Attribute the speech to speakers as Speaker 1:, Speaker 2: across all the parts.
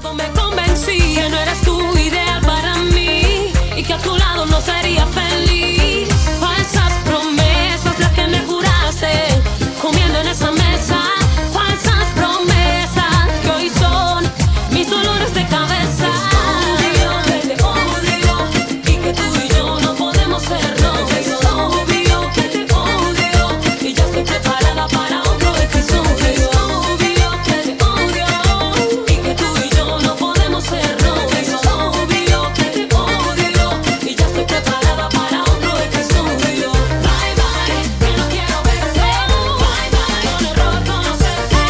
Speaker 1: tiempo me convencí que no eres tú ideal para mí y que a tu lado no sería feliz. Falsas promesas las que me juraste comiendo en esa mesa. Falsas promesas que hoy son mis dolores de cabeza. Obvio que te odio y que tú y yo no podemos ser novios. Obvio que te odio y ya estoy preparada para otro episodio. Obvio que te odio y que tú y yo no podemos ser novios. Obvio que te odio y ya estoy preparada para otro episodio. Bye bye, que no quiero verte. Bye bye, un error conocerte.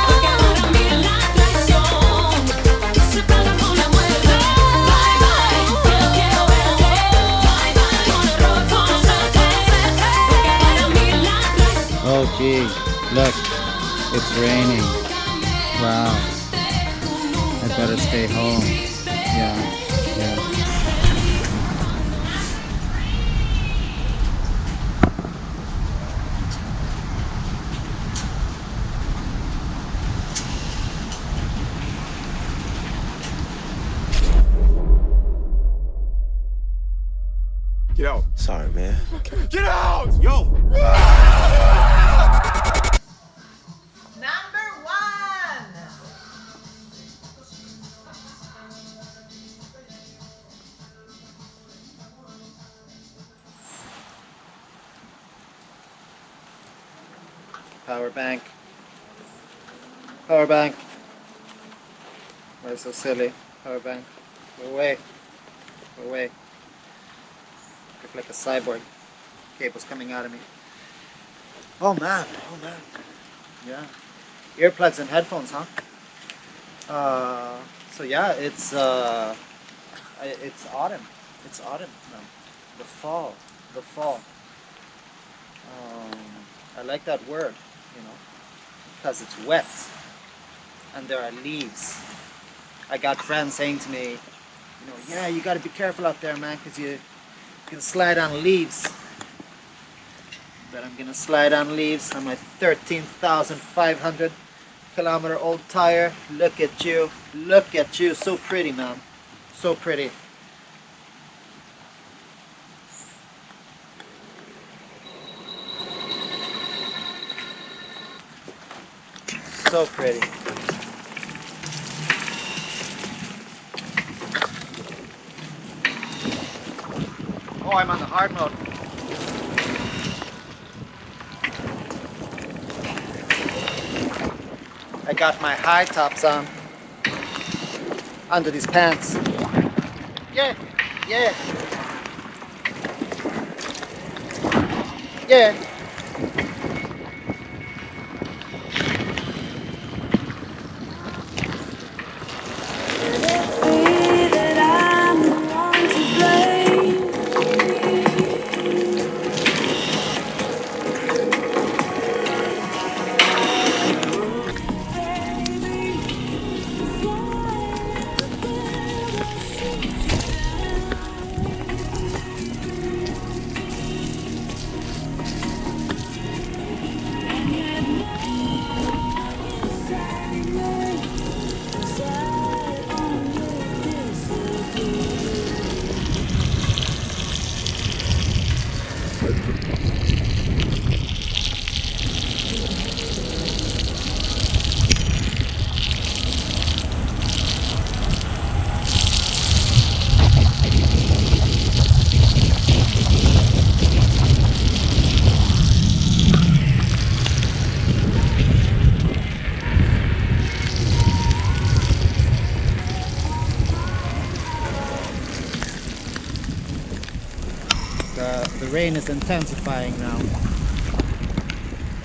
Speaker 1: Porque para mí la traición se paga con la muerte. Bye bye, que no quiero verte. Bye bye, un error conocerte. Porque para mí la traición.
Speaker 2: Oh gee, look, it's raining. Wow, I better stay home. Yeah.
Speaker 3: Get out.
Speaker 4: Sorry, man.
Speaker 3: Get out! Yo!
Speaker 5: Number 1.
Speaker 2: Power bank. Power bank. Why so silly? Power bank. Go away. Go away. Look like a cyborg. Cable's coming out of me. Oh man. Yeah. Earplugs and headphones, huh? So yeah, it's autumn. It's autumn now. The fall. I like that word, because it's wet and there are leaves. I got friends saying to me, yeah, you got to be careful out there, man, because you can slide on leaves. But I'm gonna slide on leaves on my 13,500 kilometer old tire. Look at you, so pretty, man, so pretty. So pretty. Oh, I'm on the hard mode. I got my high tops on under these pants. Yeah. The rain is intensifying now.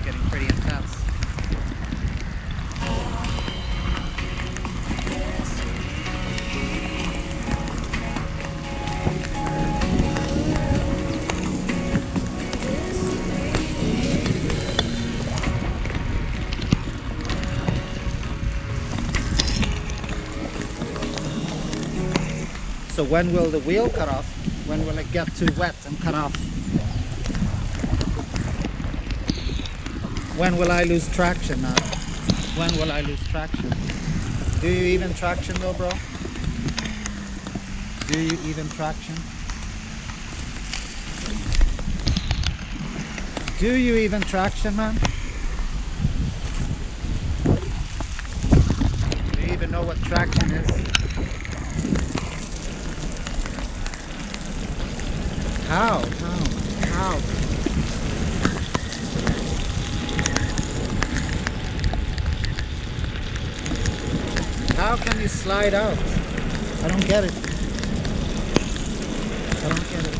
Speaker 2: Getting pretty intense. So when will the wheel cut off? When will it get too wet and cut off? When will I lose traction now? When will I lose traction? Do you even traction though, bro? Do you even traction? Do you even traction, man? Do you even know what traction is? How? How can you slide out? I don't get it. I don't get it.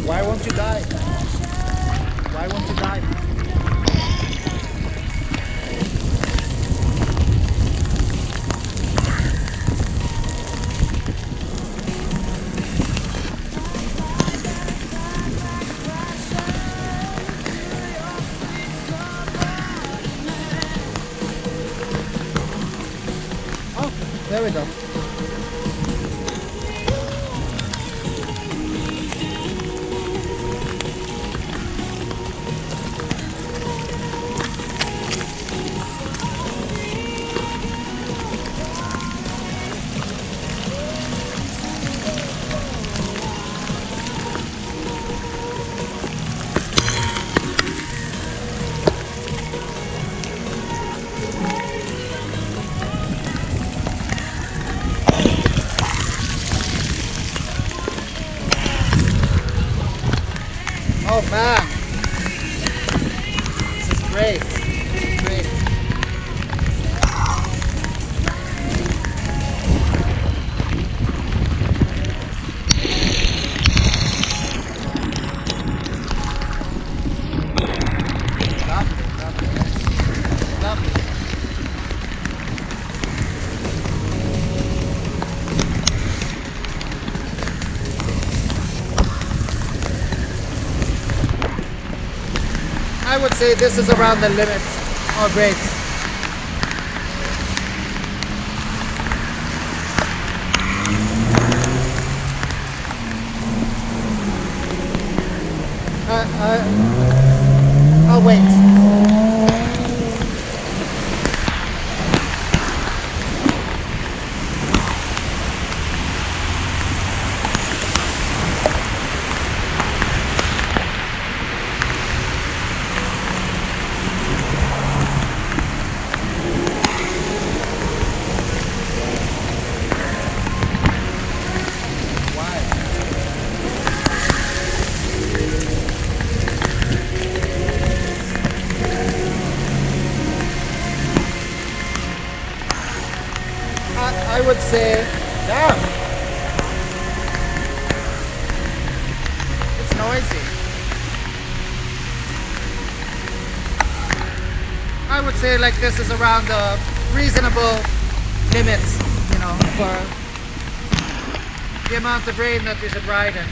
Speaker 2: Why won't you dive? Why won't you dive? Oh, there we go. Oh man, this is great. Great. Lovely. I would say this is around the limit. Oh, great. I'll wait. I would say, damn, it's noisy. I would say like this is around the reasonable limits, you know, for the amount of rain that you should ride in.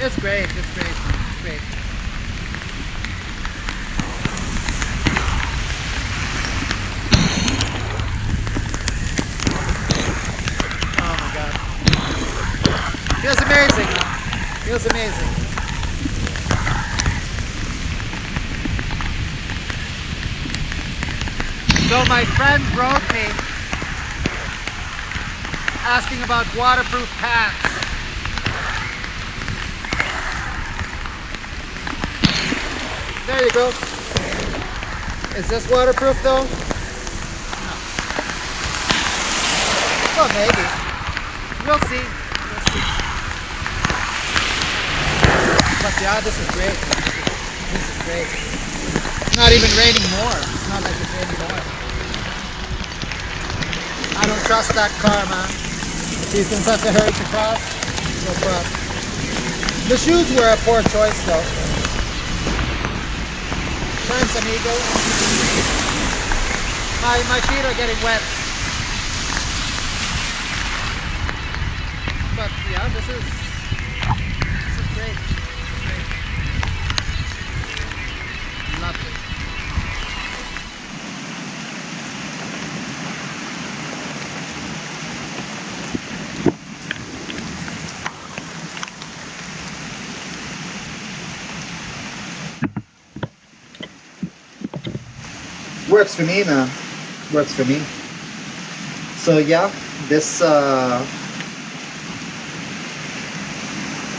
Speaker 2: It's great, it's great, it's great. Feels amazing. Feels amazing. So my friend wrote me asking about waterproof pants. There you go. Is this waterproof though? No. Well, maybe. We'll see. We'll see. But yeah, this is great. This is great. It's not even raining more. It's not like it's raining more. I don't trust that car, man. If he's in such a hurry to cross, no problem. The shoes were a poor choice though. Thanks, amigo. My feet are getting wet. But yeah, this is great. Lovely. Works for me, man. Works for me. So yeah, this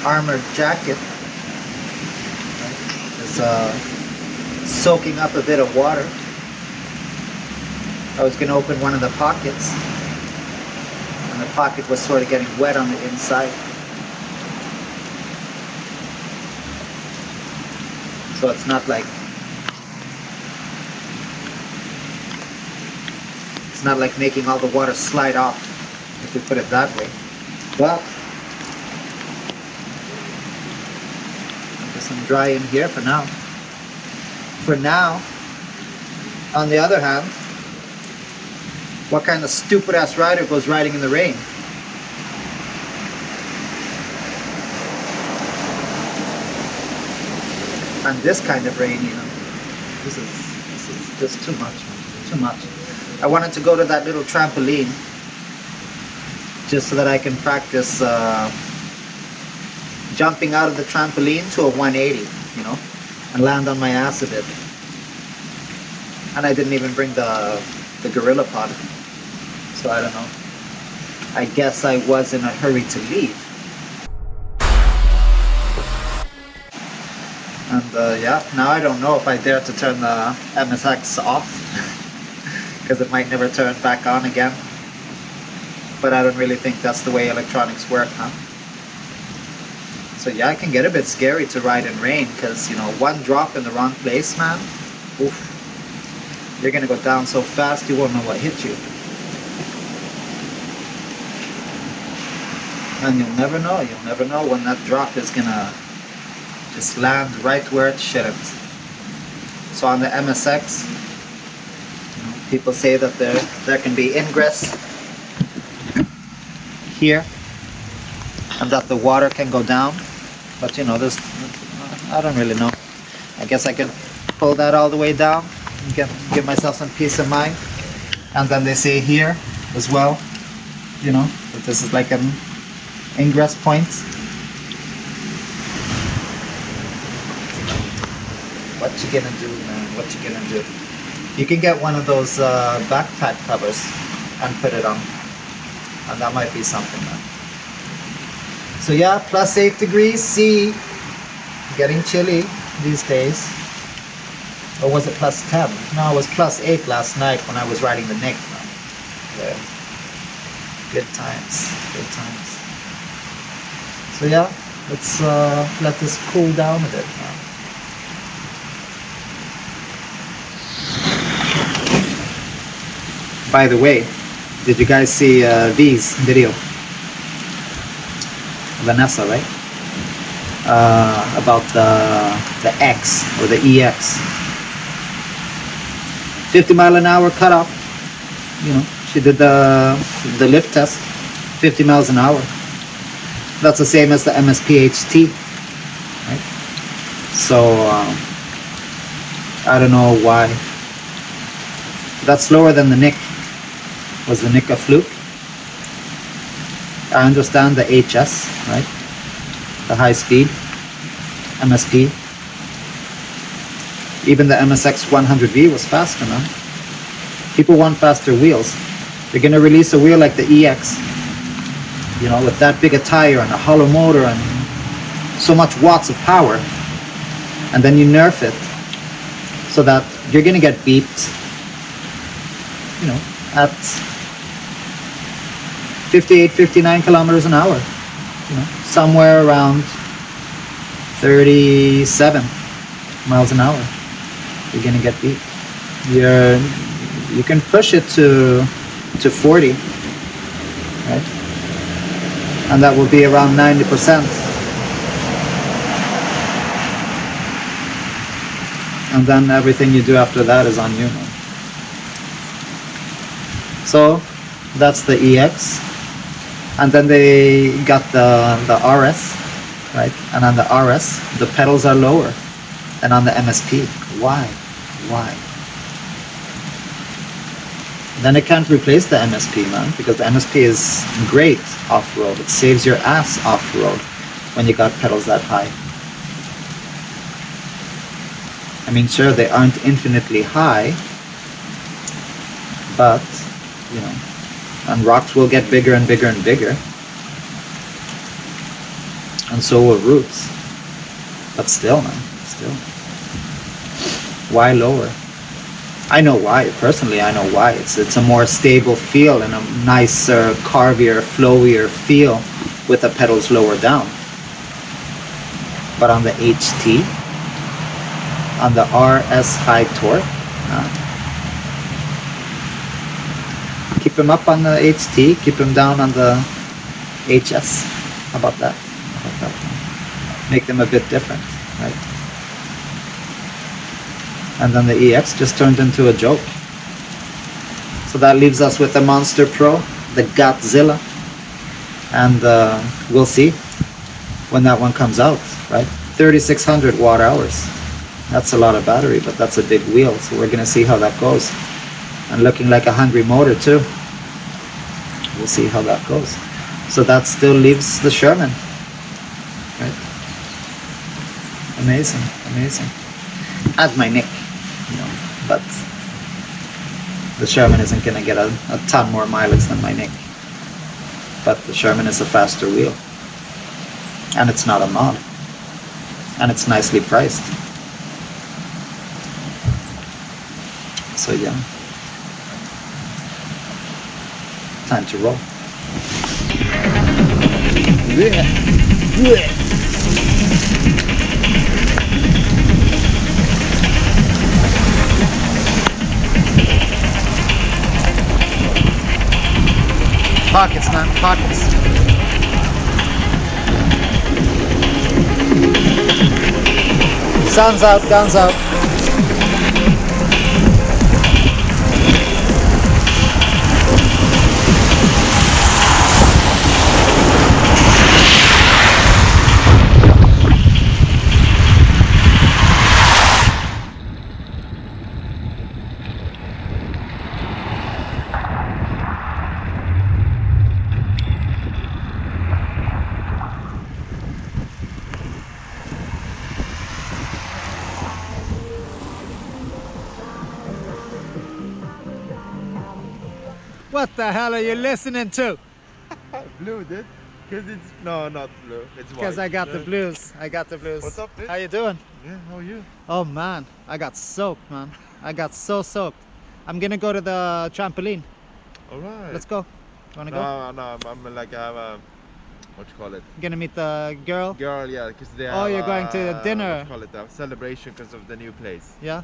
Speaker 2: armored jacket is soaking up a bit of water. I was going to open one of the pockets, and the pocket was sort of getting wet on the inside. So it's not like making all the water slide off, if we put it that way. But I guess I'm dry in here for now. For now, on the other hand, what kind of stupid ass rider goes riding in the rain? And this kind of rain, you know, this is just too much, man. Too much. I wanted to go to that little trampoline just so that I can practice jumping out of the trampoline to a 180, you know, and land on my ass a bit. And I didn't even bring the gorilla pod, so I don't know. I guess I was in a hurry to leave. And yeah, now I don't know if I dare to turn the MSX off, because it might never turn back on again. But I don't really think that's the way electronics work, huh? So yeah, it can get a bit scary to ride in rain, because, you know, one drop in the wrong place, man, oof, you're gonna go down so fast you won't know what hit you. And you'll never know when that drop is gonna just land right where it shouldn't. So on the MSX, you know, people say that there can be ingress here, and that the water can go down, but you know, I don't really know. I guess I could pull that all the way down and give myself some peace of mind. And then they say here as well, you know, that this is like an ingress point. What you gonna do, man? What you gonna do? You can get one of those backpack covers and put it on, and that might be something, man. So yeah, +8 degrees C, getting chilly these days. Or was it +10? No, it was +8 last night when I was riding the Nick. Yeah. Good times, good times. So yeah, let's let this cool down a bit now. By the way, did you guys see V's video? Vanessa, right? About the X or the EX. 50-mile-an-hour cutoff. You know, she did the lift test, 50 miles an hour. That's the same as the MSPHT, right? So I don't know why. That's slower than the Nick. Was the Nick a fluke? I understand the HS, right? The high speed, MSP. Even the MSX 100V was faster, man. People want faster wheels. They're gonna release a wheel like the EX, you know, with that big a tire and a hollow motor and so much watts of power, and then you nerf it so that you're gonna get beeped, you know, at 58, 59 kilometers an hour, you know, somewhere around 37 miles an hour. You're gonna get beat. You can push it to 40, right? And that will be around 90%. And then everything you do after that is on you, man. So that's the EX. And then they got the RS, right? And on the RS, the pedals are lower than on the MSP. Why? Why? Then it can't replace the MSP, man, because the MSP is great off-road. It saves your ass off-road when you got pedals that high. I mean, sure, they aren't infinitely high, but, you know, and rocks will get bigger and bigger and bigger. And so will roots. But still, man, still. Why lower? I know why. Personally, I know why. It's a more stable feel and a nicer, carvier, flowier feel with the pedals lower down. But on the HT, on the RS high torque, keep them up on the HT, keep them down on the HS. How about that? How about that? Make them a bit different, right? And then the EX just turned into a joke. So that leaves us with the Monster Pro, the Godzilla, and we'll see when that one comes out, right? 3,600 watt hours. That's a lot of battery, but that's a big wheel, so we're gonna see how that goes. And looking like a hungry motor too. We'll see how that goes. So that still leaves the Sherman, right? Amazing, amazing. At my neck, you know, but the Sherman isn't gonna get a ton more mileage than my Nick. But the Sherman is a faster wheel, and it's not a mod, and it's nicely priced. So yeah, time to roll. Pockets, man, pockets. Sun's out, guns out. What the hell are you listening to?
Speaker 3: Blue, dude. Because it's... No, not blue. It's white.
Speaker 2: Because I got the blues. I got the blues.
Speaker 3: What's up, dude?
Speaker 2: How you doing?
Speaker 3: Yeah, how are you?
Speaker 2: Oh man, I got soaked, man. I got so soaked. I'm gonna go to the trampoline.
Speaker 3: Alright.
Speaker 2: Let's go. You wanna go?
Speaker 3: No, I'm like, I have a... What you call it?
Speaker 2: Gonna meet the girl?
Speaker 3: Girl, yeah, because they
Speaker 2: Oh,
Speaker 3: have
Speaker 2: you're going to dinner.
Speaker 3: What you call it? A celebration because of the new place.
Speaker 2: Yeah?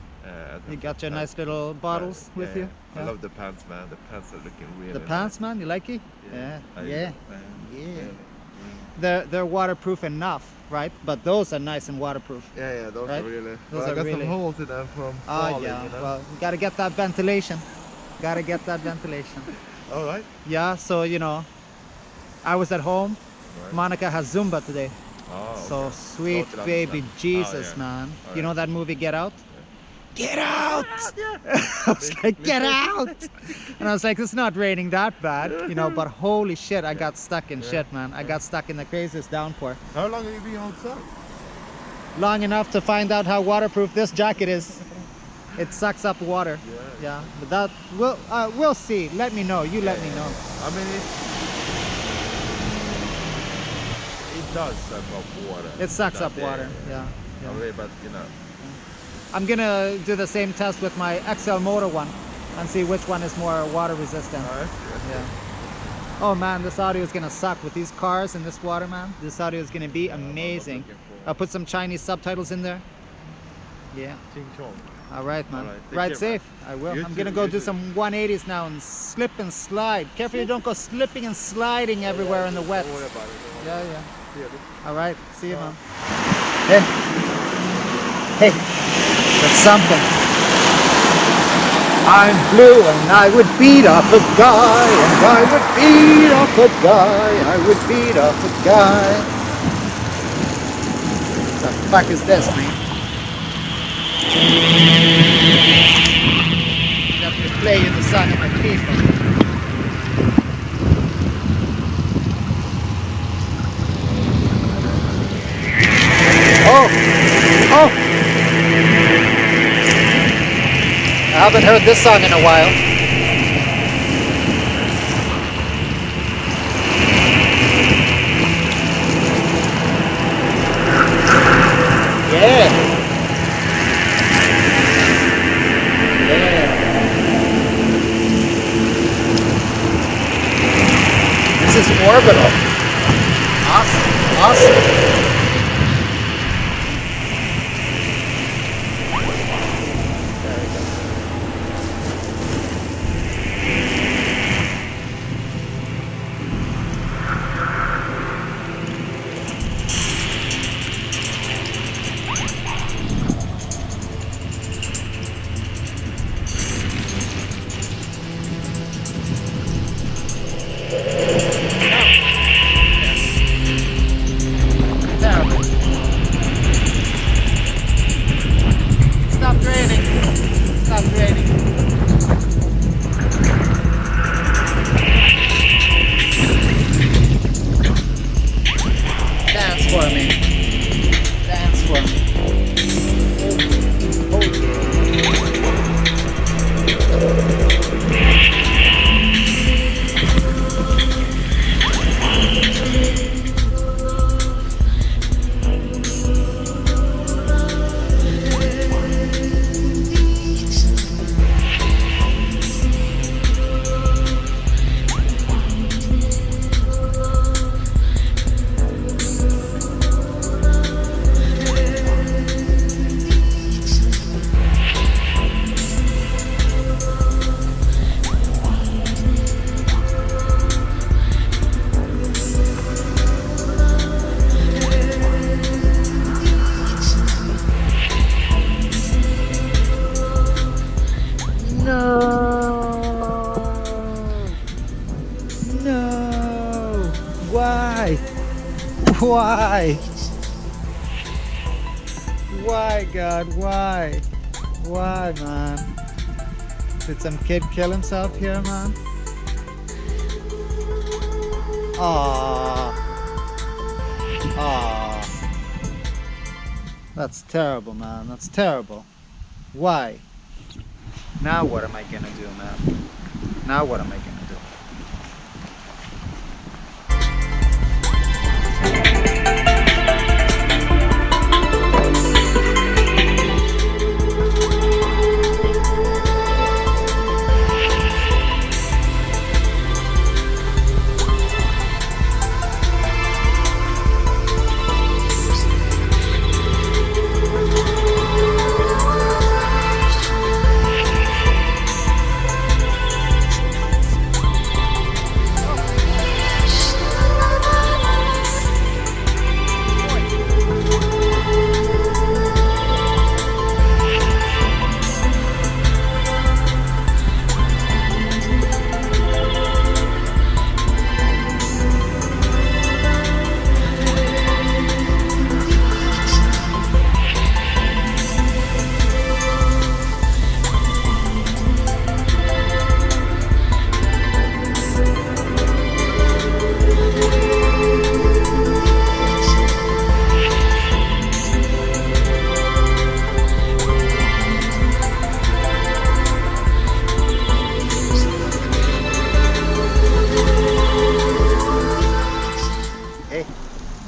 Speaker 2: You got your nice little bottles with you?
Speaker 3: Yeah. I love the pants, man. The pants are looking really
Speaker 2: The
Speaker 3: nice.
Speaker 2: pants, man? You like it?
Speaker 3: Yeah.
Speaker 2: Yeah. They're waterproof enough, right? But those are nice and waterproof.
Speaker 3: Yeah, those
Speaker 2: right?
Speaker 3: are really...
Speaker 2: Those
Speaker 3: well,
Speaker 2: are
Speaker 3: I got
Speaker 2: really...
Speaker 3: some holes in them from
Speaker 2: Oh,
Speaker 3: falling,
Speaker 2: yeah.
Speaker 3: you know?
Speaker 2: Well, you gotta get that ventilation. Gotta get that ventilation.
Speaker 3: Alright.
Speaker 2: Yeah, so, you know, I was at home.
Speaker 3: Right.
Speaker 2: Monica has Zumba today.
Speaker 3: Oh,
Speaker 2: So
Speaker 3: okay.
Speaker 2: sweet
Speaker 3: Totally
Speaker 2: baby
Speaker 3: understand.
Speaker 2: Jesus,
Speaker 3: Oh, yeah.
Speaker 2: man.
Speaker 3: All
Speaker 2: You know
Speaker 3: right.
Speaker 2: that movie Get Out? Get out!
Speaker 3: Yeah.
Speaker 2: I was like, get out! And I was like, it's not raining that bad, you know, but holy shit, I got stuck in shit, man. I got stuck in the craziest downpour.
Speaker 3: How long have you been outside?
Speaker 2: Long enough to find out how waterproof this jacket is. It sucks up water. Yeah, but that, we'll see. Let me know. You let me know.
Speaker 3: I mean, it does suck up water.
Speaker 2: It sucks up water, yeah.
Speaker 3: Okay, but you know.
Speaker 2: I'm gonna do the same test with my XL motor one and see which one is more water resistant.
Speaker 3: Alright.
Speaker 2: Yeah. Oh man, this audio is gonna suck with these cars and this water, man. This audio is gonna be amazing. I'll put some Chinese subtitles in there. Yeah.
Speaker 3: Ching chong.
Speaker 2: All right, man.
Speaker 3: All right, take
Speaker 2: Ride
Speaker 3: care,
Speaker 2: safe. I will.
Speaker 3: You
Speaker 2: I'm
Speaker 3: too,
Speaker 2: gonna go
Speaker 3: you
Speaker 2: do
Speaker 3: too.
Speaker 2: some 180s now and slip and slide. Careful you don't go slipping and sliding everywhere in the wet.
Speaker 3: Don't worry about it. Don't worry.
Speaker 2: Yeah, yeah.
Speaker 3: See ya, dude.
Speaker 2: All right. See you, man.
Speaker 3: Hey.
Speaker 2: Hey. Let's something. I'm blue and I would beat up a guy, and I would beat up a guy, I would beat up a guy. The fuck is this, man? Let me play in the song of my people. Oh! Oh! I haven't heard this song in a while. Yeah. Yeah. This is orbital. Awesome. Awesome. There we go. Terrible. Stop raining. Stop raining. Dance for me. Dance for me. Oh, No! Why? Why? Why, God? Why? Why, man? Did some kid kill himself here, man? Aww. Aww. That's terrible, man. That's terrible. Why? Now what am I gonna do, man? Now what am I gonna do?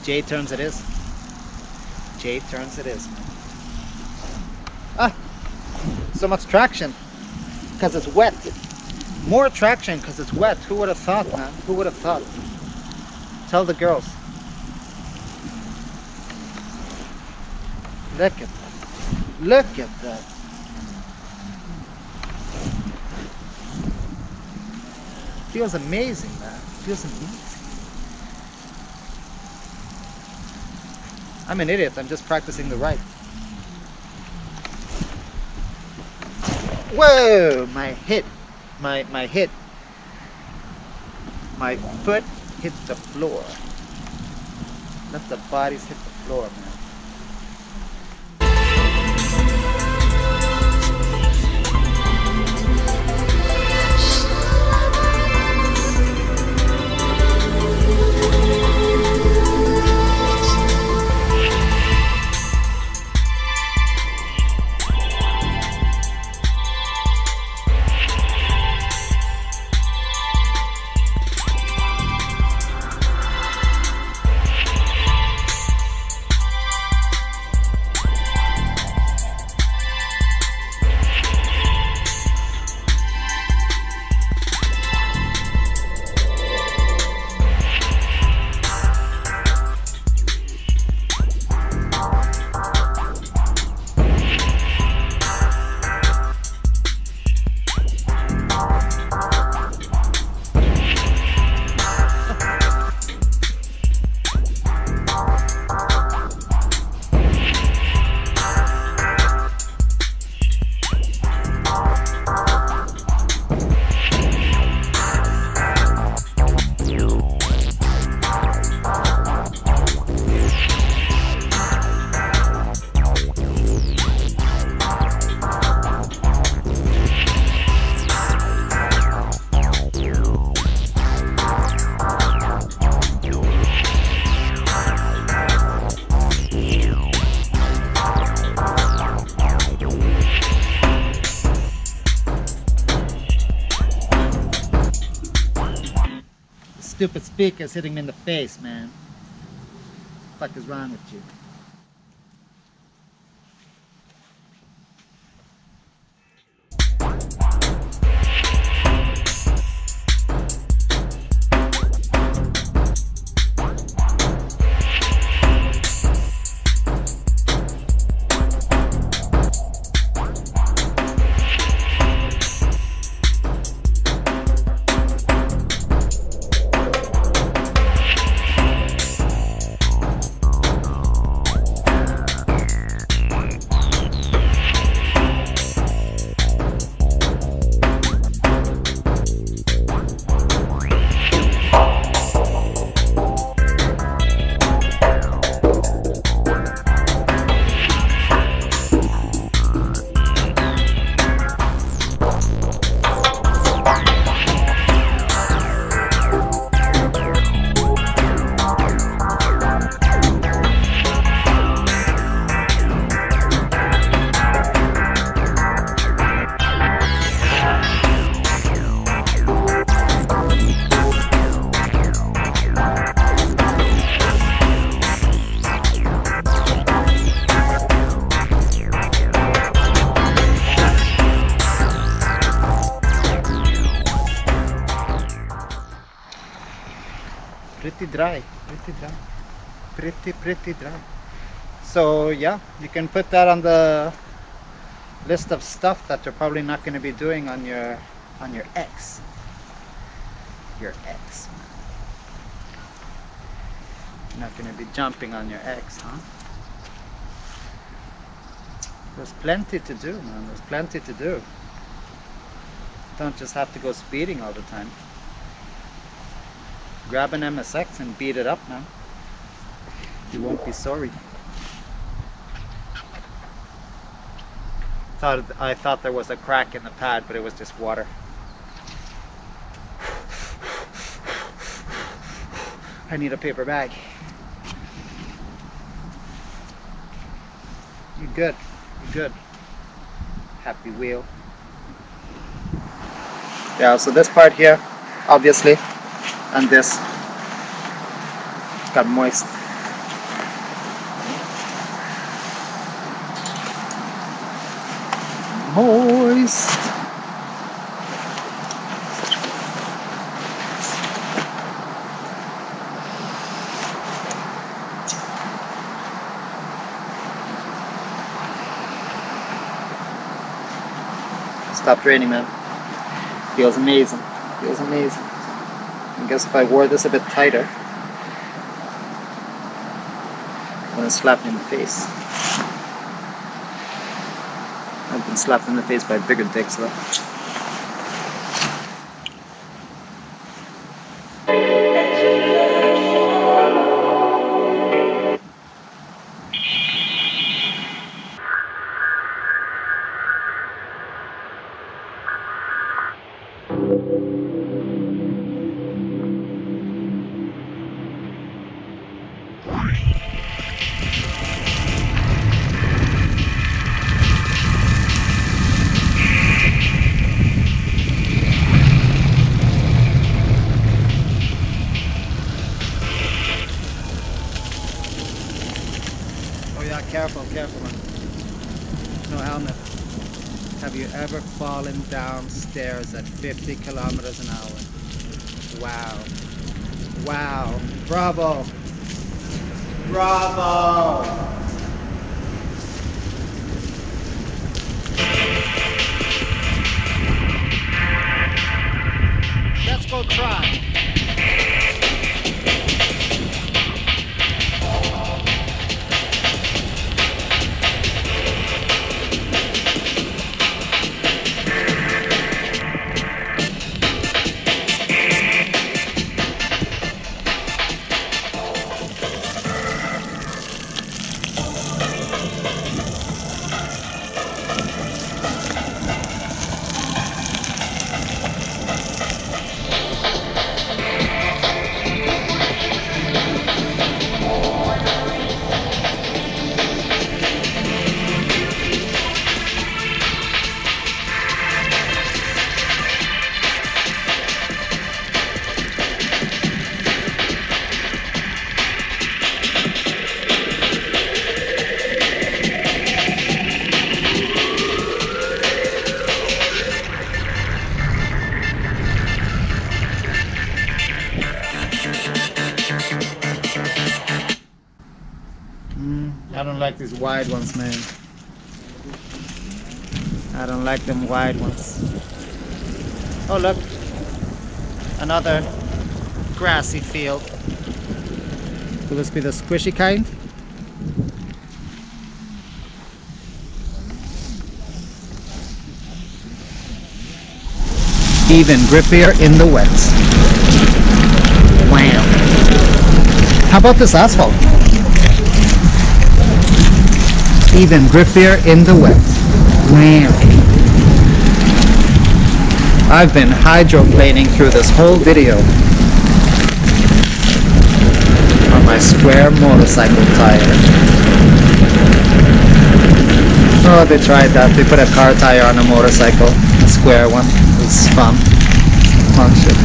Speaker 2: J turns it is. J turns it is. Ah, so much traction because it's wet. More traction because it's wet. Who would have thought, man? Who would have thought? Tell the girls. Look at that. Look at that. Feels amazing, man. Feels amazing. I'm an idiot. I'm just practicing the ride. Whoa! My foot hit the floor. Let the bodies hit the floor, man. Stupid speaker's hitting me in the face, man. What the fuck is wrong with you? Pretty dry. So yeah, you can put that on the list of stuff that you're probably not going to be doing on your X. Your X. You're not going to be jumping on your X, huh? There's plenty to do, man. There's plenty to do. Don't just have to go speeding all the time. Grab an MSX and beat it up, man. You won't be sorry. I thought there was a crack in the pad, but it was just water. I need a paper bag. You're good. You're good. Happy wheel. Yeah, so this part here, obviously, and this got moist. Moist. Stopped raining, man. Feels amazing. Feels amazing. I guess if I wore this a bit tighter, it wouldn't slap me in the face. I've been getting slapped in the face by bigger dicks though. Careful, careful, man. No helmet. Have you ever fallen downstairs at 50 kilometers an hour? Wow. Wow. Bravo. Bravo. Let's go try. I don't like these wide ones, man. I don't like them wide ones. Oh look, another grassy field. Will this be the squishy kind? Even grippier in the wet. Wow. How about this asphalt? Even grippier in the wet. Wow. I've been hydroplaning through this whole video on my square motorcycle tire. Oh, they tried that. They put a car tire on a motorcycle, a square one. It was fun. Fun shit.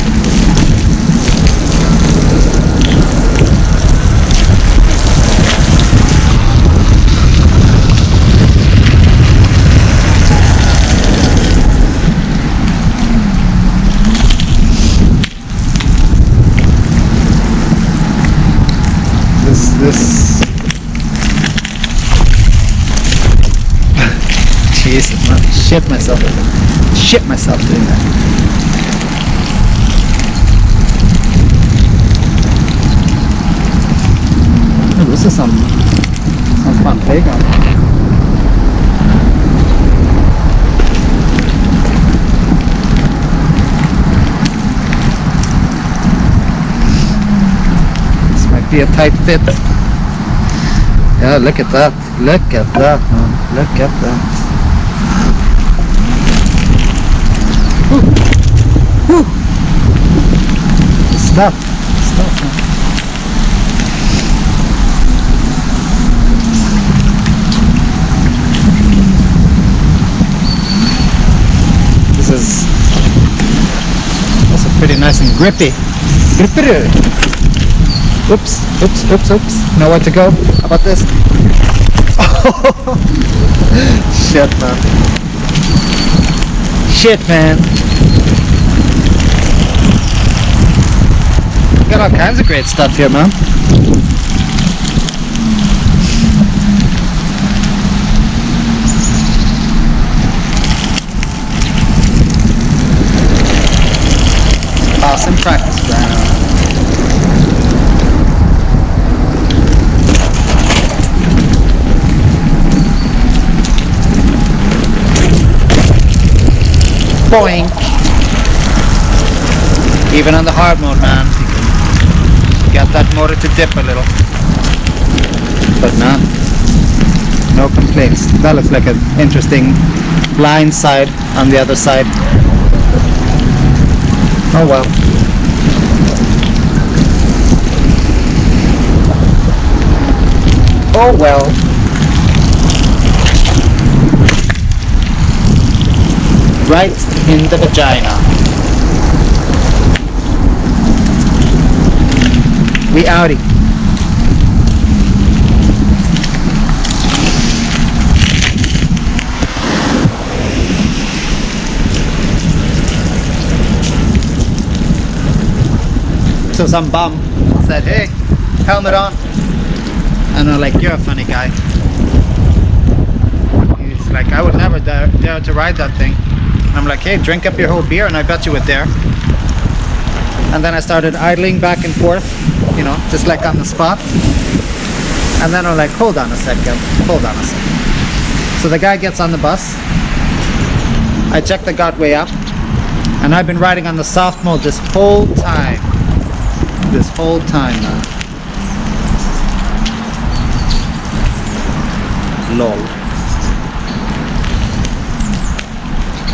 Speaker 2: This Jesus, man, shit myself doing that. Oh, this is some fun playground. Be a tight fit. Yeah, look at that. Look at that, man. Look at that. Woo. Woo. Stop. Stop, man. This is also pretty nice and grippy. Grippy. Oops, oops, oops, oops. Nowhere to go. How about this? Oh, shit, man. Shit, man. Got all kinds of great stuff here, man. Awesome practice ground. Boing! Even on the hard mode, man. Get that motor to dip a little. But man, no complaints. That looks like an interesting blind side on the other side. Oh well. Oh well. Right in the vagina. We outie. So some bum said, hey, helmet on. And I'm like, you're a funny guy. He's like, I would never dare to ride that thing. And I'm like, hey, drink up your whole beer and I bet you would dare. And then I started idling back and forth, you know, just like on the spot. And then I'm like, hold on a second. So the guy gets on the bus. I check the Gotway app. And I've been riding on the soft mode this whole time. This whole time now. Lol.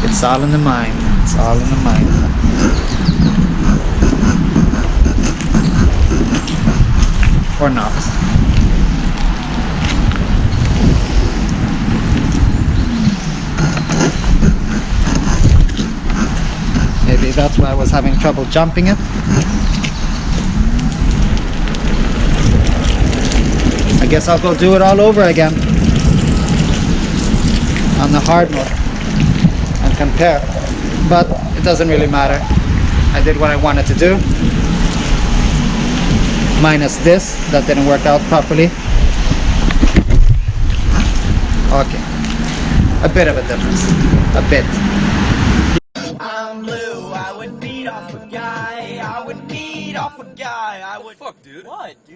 Speaker 2: It's all in the mind. It's all in the mind. Or not. Maybe that's why I was having trouble jumping it. I guess I'll go do it all over again on the hard mode and compare, but it doesn't really matter. I did what I wanted to do, minus this that didn't work out properly. Okay, a bit of a difference, a bit.
Speaker 4: I'm blue, I would beat off a guy, I would beat off a guy, I would... Fuck, dude. What, dude?